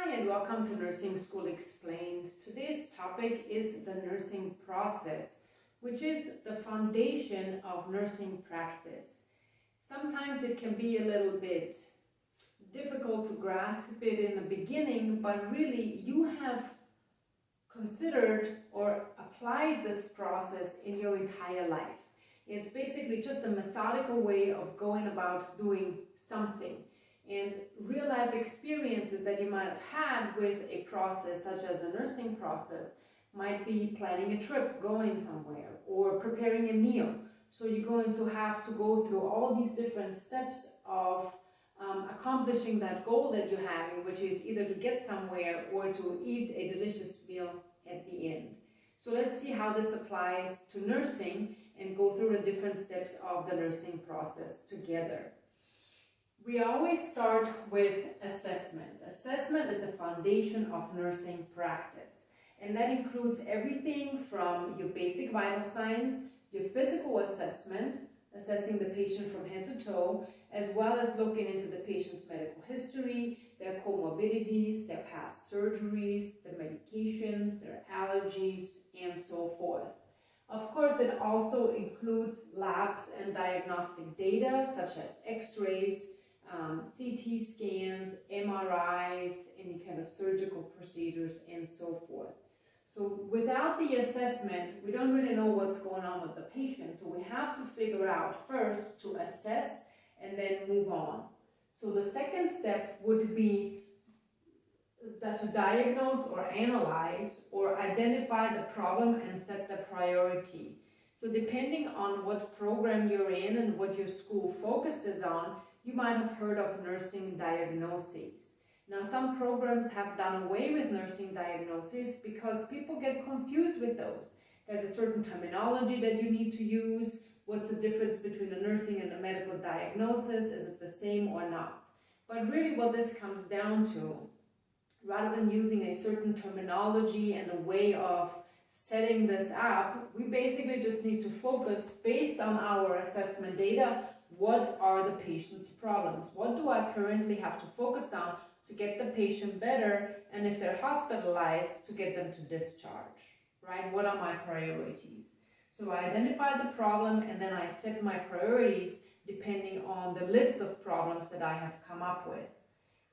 Hi and welcome to Nursing School Explained. Today's topic is the nursing process, which is the foundation of nursing practice. Sometimes it can be a little bit difficult to grasp it in the beginning, but really you have considered or applied this process in your entire life. It's basically just a methodical way of going about doing something. And real life experiences that you might have had with a process such as a nursing process might be planning a trip, going somewhere, or preparing a meal. So you're going to have to go through all these different steps of accomplishing that goal that you're having, which is either to get somewhere or to eat a delicious meal at the end. So let's see how this applies to nursing and go through the different steps of the nursing process together. We always start with assessment. Assessment is the foundation of nursing practice, and that includes everything from your basic vital signs, your physical assessment, assessing the patient from head to toe, as well as looking into the patient's medical history, their comorbidities, their past surgeries, their medications, their allergies, and so forth. Of course, it also includes labs and diagnostic data such as x-rays, CT scans, MRIs, any kind of surgical procedures, and so forth. So without the assessment, we don't really know what's going on with the patient. So we have to figure out first to assess and then move on. So the second step would be to diagnose or analyze or identify the problem and set the priority. So depending on what program you're in and what your school focuses on, you might have heard of nursing diagnoses. Now, some programs have done away with nursing diagnoses because people get confused with those. There's a certain terminology that you need to use. What's the difference between a nursing and a medical diagnosis? Is it the same or not? But really what this comes down to, rather than using a certain terminology and a way of setting this up, we basically just need to focus based on our assessment data. What are the patient's problems? What do I currently have to focus on to get the patient better? And if they're hospitalized, to get them to discharge, right? What are my priorities? So I identify the problem and then I set my priorities depending on the list of problems that I have come up with.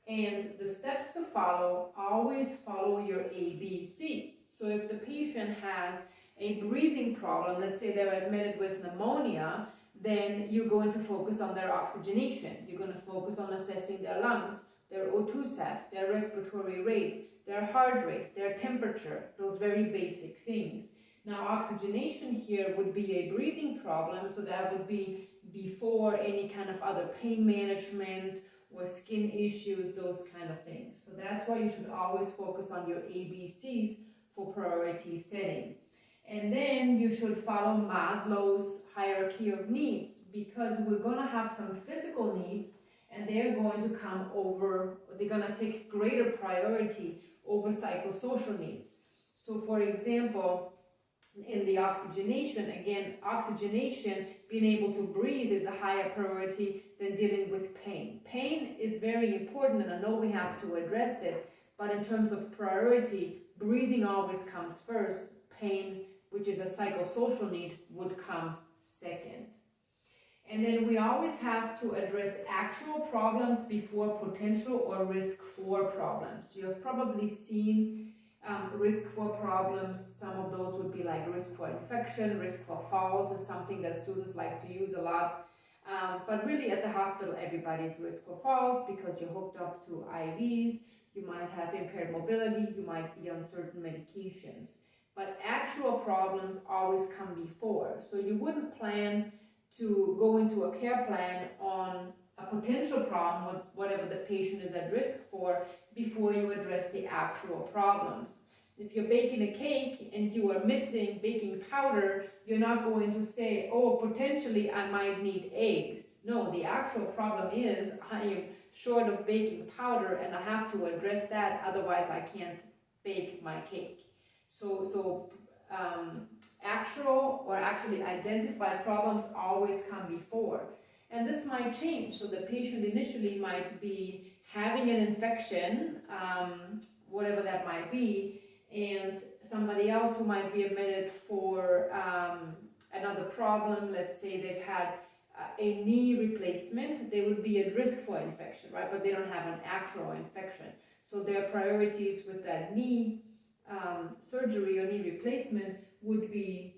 And the steps to follow, always follow your ABCs. So if the patient has a breathing problem, let's say they're admitted with pneumonia, then you're going to focus on their oxygenation. You're going to focus on assessing their lungs, their O2 set, their respiratory rate, their heart rate, their temperature, those very basic things. Now, oxygenation here would be a breathing problem, so that would be before any kind of other pain management or skin issues, those kind of things. So that's why you should always focus on your ABCs for priority setting. And then you should follow Maslow's hierarchy of needs, because we're going to have some physical needs and they're going to come over, they're going to take greater priority over psychosocial needs. So for example, in the oxygenation, again, oxygenation, being able to breathe is a higher priority than dealing with pain. Pain is very important and I know we have to address it, but in terms of priority, breathing always comes first. Pain, which is a psychosocial need, would come second. And then we always have to address actual problems before potential or risk for problems. You have probably seen risk for problems. Some of those would be like risk for infection, risk for falls is something that students like to use a lot. But really at the hospital, everybody's risk for falls because you're hooked up to IVs, you might have impaired mobility, you might be on certain medications. But actual problems always come before. So you wouldn't plan to go into a care plan on a potential problem, with whatever the patient is at risk for, before you address the actual problems. If you're baking a cake and you are missing baking powder, you're not going to say, oh, potentially I might need eggs. No, the actual problem is I am short of baking powder and I have to address that, otherwise I can't bake my cake. So actual or actually identified problems always come before. And this might change. So the patient initially might be having an infection, whatever that might be, and somebody else who might be admitted for another problem, let's say they've had a knee replacement, they would be at risk for infection, right? But they don't have an actual infection. So their priorities with that knee surgery or knee replacement would be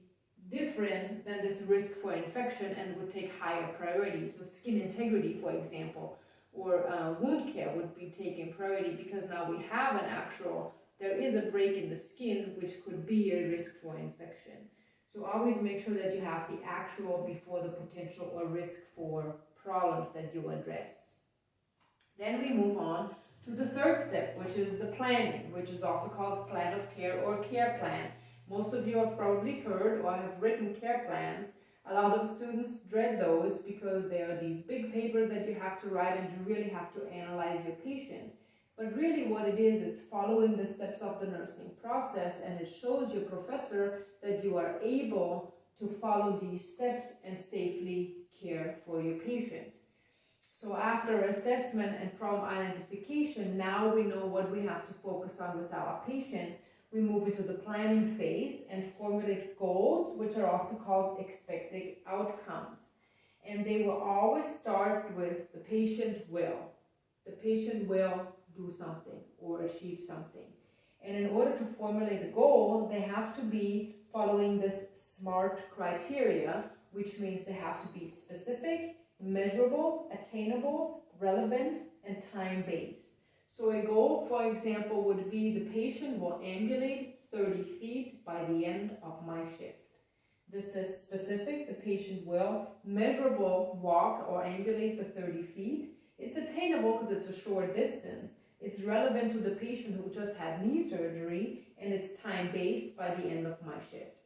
different than this risk for infection and would take higher priority. So skin integrity, for example, or wound care would be taking priority because now we have an actual, there is a break in the skin which could be a risk for infection. So always make sure that you have the actual before the potential or risk for problems that you address. Then we move on to the third step, which is the planning, which is also called plan of care or care plan. Most of you have probably heard or have written care plans. A lot of students dread those because they are these big papers that you have to write and you really have to analyze your patient. But really what it is, it's following the steps of the nursing process, and it shows your professor that you are able to follow these steps and safely care for your patient. So after assessment and problem identification, now we know what we have to focus on with our patient. We move into the planning phase and formulate goals, which are also called expected outcomes. And they will always start with the patient will. The patient will do something or achieve something. And in order to formulate the goal, they have to be following this SMART criteria, which means they have to be specific, measurable, attainable, relevant, and time-based. So a goal, for example, would be the patient will ambulate 30 feet by the end of my shift. This is specific, the patient will. Measurable, walk or ambulate the 30 feet. It's attainable because it's a short distance. It's relevant to the patient who just had knee surgery, and it's time-based by the end of my shift.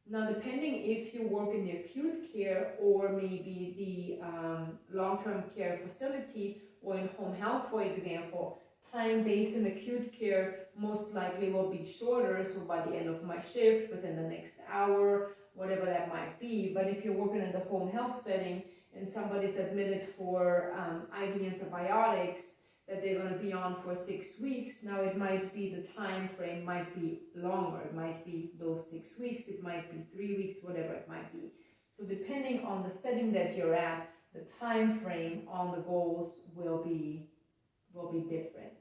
Now, depending if you work in the acute care or maybe the long-term care facility or in home health, for example, time-based in acute care most likely will be shorter, so by the end of my shift, within the next hour, whatever that might be. But if you're working in the home health setting and somebody's admitted for IV antibiotics that they're going to be on for 6 weeks, now it might be the time frame might be longer. It might be those 6 weeks, it might be 3 weeks, whatever it might be. So depending on the setting that you're at, the time frame on the goals will be different.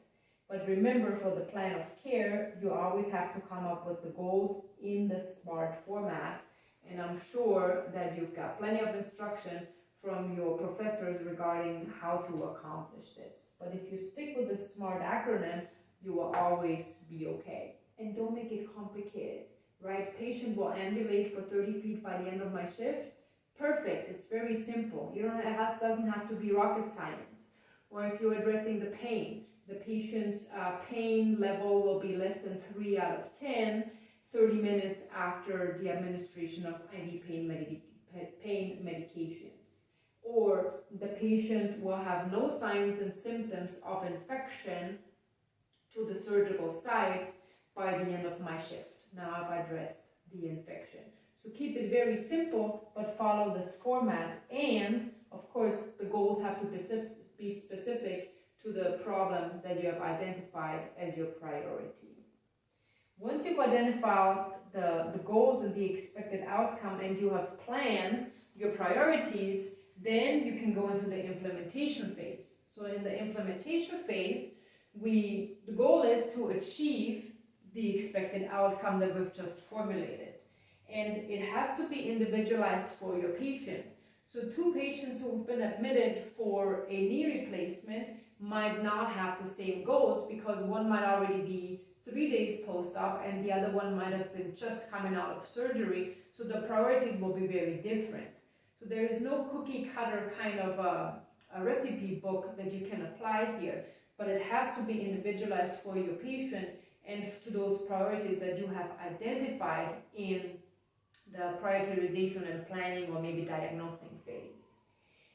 But remember, for the plan of care, you always have to come up with the goals in the SMART format, and I'm sure that you've got plenty of instruction from your professors regarding how to accomplish this. But if you stick with the SMART acronym, you will always be okay. And don't make it complicated, right? Patient will ambulate for 30 feet by the end of my shift. Perfect, it's very simple. It doesn't have to be rocket science. Or if you're addressing the pain, the patient's pain level will be less than 3 out of 10, 30 minutes after the administration of IV pain medications. Or the patient will have no signs and symptoms of infection to the surgical site by the end of my shift. Now I've addressed the infection. So keep it very simple, but follow this format. And of course, the goals have to be specific to the problem that you have identified as your priority. Once you've identified the goals and the expected outcome and you have planned your priorities, then you can go into the implementation phase. So in the implementation phase, the goal is to achieve the expected outcome that we've just formulated. And it has to be individualized for your patient. So 2 patients who've been admitted for a knee replacement might not have the same goals because one might already be 3 days post-op and the other one might have been just coming out of surgery. So the priorities will be very different. So there is no cookie cutter kind of a recipe book that you can apply here, but it has to be individualized for your patient and to those priorities that you have identified in the prioritization and planning or maybe diagnosing phase.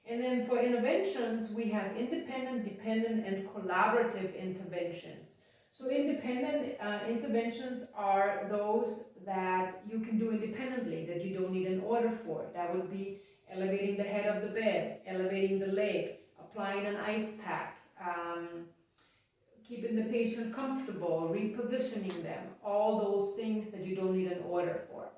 And then for interventions, we have independent, dependent, and collaborative interventions. So independent interventions are those that you can do independently, that you don't need an order for. That would be elevating the head of the bed, elevating the leg, applying an ice pack, keeping the patient comfortable, repositioning them, all those things that you don't need an order for.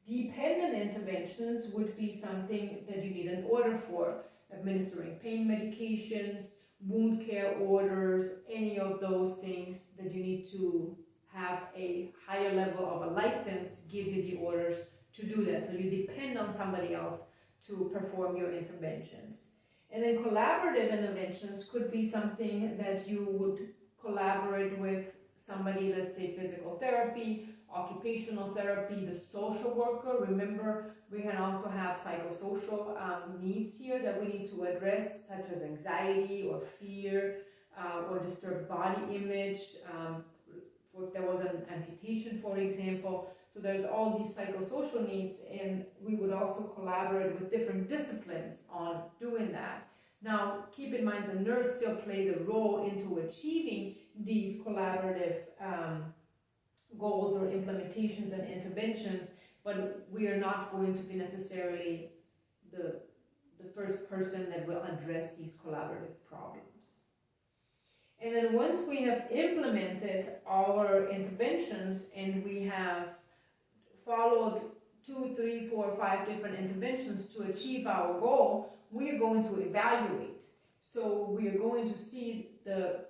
Dependent interventions would be something that you need an order for, administering pain medications, wound care orders, any of those things that you need to have a higher level of a license give you the orders to do that. So you depend on somebody else to perform your interventions. And then collaborative interventions could be something that you would collaborate with somebody, let's say physical therapy, occupational therapy, the social worker. Remember, we can also have psychosocial needs here that we need to address, such as anxiety or fear or disturbed body image, if there was an amputation, for example. So there's all these psychosocial needs, and we would also collaborate with different disciplines on doing that. Now, keep in mind the nurse still plays a role into achieving these collaborative goals or implementations and interventions, but we are not going to be necessarily the first person that will address these collaborative problems. And then once we have implemented our interventions and we have followed 2, 3, 4, 5 different interventions to achieve our goal, we are going to evaluate. So we are going to see the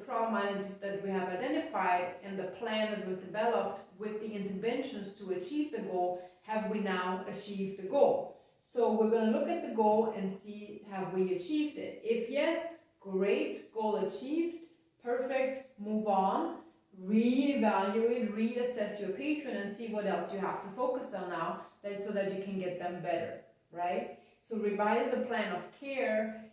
problem that we have identified and the plan that we've developed with the interventions to achieve the goal. Have we now achieved the goal? So we're going to look at the goal and see, have we achieved it? If yes, great, goal achieved, perfect, move on, reevaluate, reassess your patient and see what else you have to focus on now so that you can get them better, right? So revise the plan of care,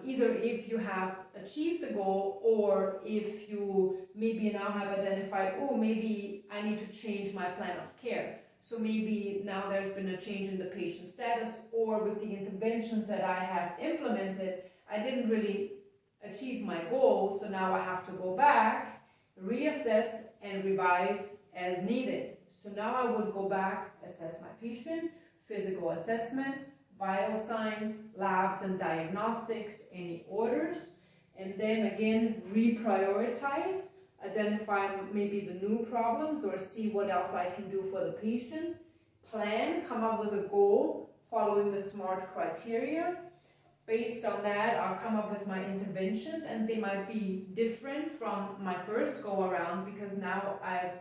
either if you have achieved the goal or if you maybe now have identified, oh, maybe I need to change my plan of care. So maybe now there's been a change in the patient status, or with the interventions that I have implemented, I didn't really achieve my goal, so now I have to go back, reassess and revise as needed. So now I would go back, assess my patient, physical assessment, vital signs, labs and diagnostics, any orders, and then again reprioritize, identify maybe the new problems or see what else I can do for the patient, plan, come up with a goal following the SMART criteria. Based on that, I'll come up with my interventions, and they might be different from my first go around, because now I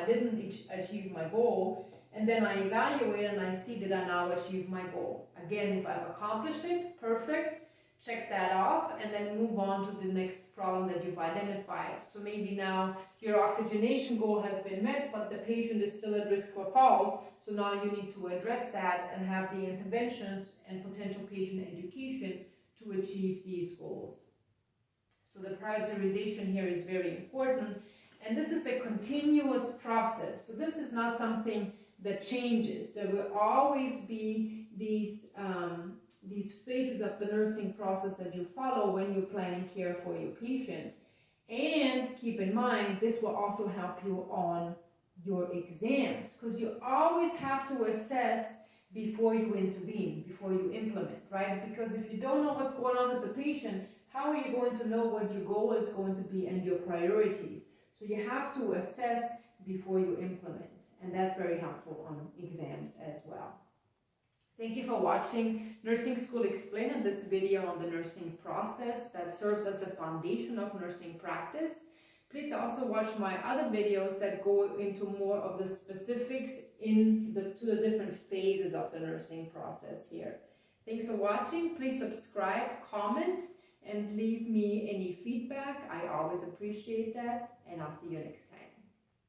didn't achieve my goal, and then I evaluate and I see that I now achieve my goal. Again, if I've accomplished it, perfect, check that off, and then move on to the next problem that you've identified. So maybe now your oxygenation goal has been met, but the patient is still at risk for falls, so now you need to address that and have the interventions and potential patient education to achieve these goals. So the prioritization here is very important, and this is a continuous process. So this is not something that changes. There will always be these phases of the nursing process that you follow when you're planning care for your patient. And keep in mind, this will also help you on your exams, because you always have to assess before you intervene, before you implement, right? Because if you don't know what's going on with the patient, how are you going to know what your goal is going to be and your priorities? So you have to assess before you implement, and that's very helpful on exams as well. Thank you for watching Nursing School Explained and this video on the nursing process that serves as a foundation of nursing practice. Please also watch my other videos that go into more of the specifics to the different phases of the nursing process here. Thanks for watching. Please subscribe, comment, and leave me any feedback. I always appreciate that, and I'll see you next time.